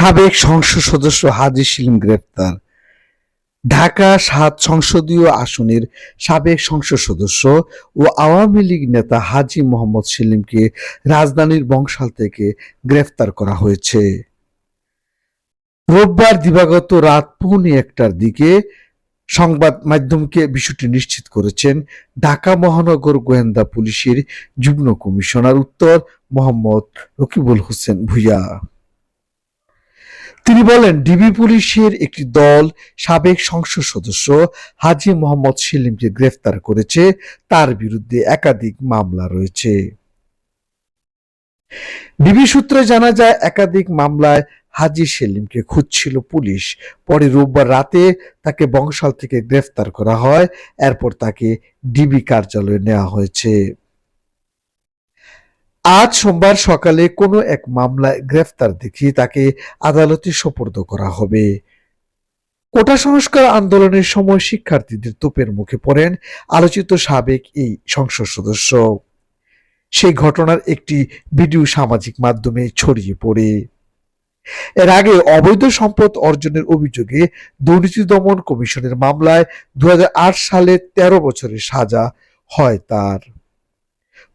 সাবেক সংসদ সদস্য হাজী সেলিম গ্রেপ্তার। ঢাকা ৭ সংসদীয় আসনের সাবেক সংসদ সদস্য ও আওয়ামী লীগ নেতা হাজী মোহাম্মদ সেলিমকে রাজধানীর বংশাল থেকে গ্রেফতার করা হয়েছে। রোববার দিবাগত রাত ১:৩০টার দিকে সংবাদ মাধ্যমকে বিষয়টি নিশ্চিত করেছেন ঢাকা মহানগর গোয়েন্দা পুলিশের যুগ্ম কমিশনার উত্তর মোহাম্মদ রকিবুল হোসেন ভূঁইয়া। তিনি বলেন, ডিবি পুলিশের একটি দল সাবেক সংসদ সদস্য হাজী মোহাম্মদ সেলিমকে গ্রেফতার করেছে। তার বিরুদ্ধে একাধিক মামলা রয়েছে। ডিবি সূত্রে জানা যায়, একাধিক মামলায় হাজী সেলিমকে খুঁজছিল পুলিশ। পরে রোববার রাতে তাকে বংশাল থেকে গ্রেফতার করা হয়। এরপর তাকে ডিবি কার্যালয়ে নেওয়া হয়েছে। আজ সোমবার সকালে কোনো এক মামলায় গ্রেফতার দেখিয়ে তাকে আদালতে সোপর্দ করা হবে। কোটা সংস্কার আন্দোলনের সময় শিক্ষার্থীদের তোপের মুখে পড়েন আলোচিত সাবেক এই সংসদ সদস্য। সেই ঘটনার একটি ভিডিও সামাজিক মাধ্যমে ছড়িয়ে পড়ে। এর আগে অবৈধ সম্পদ অর্জনের অভিযোগে দুর্নীতি দমন কমিশনের মামলায় ২০০৮ সালে ১৩ বছরের সাজা হয় তার।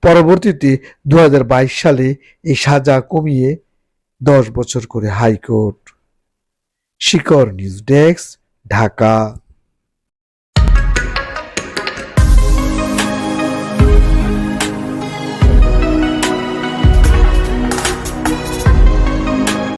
পরবর্তীতে ২০২২ সালে এই সাজা কমিয়ে ১০ বছর করে হাইকোর্ট। শিকর নিউজ ডেস্ক, ঢাকা।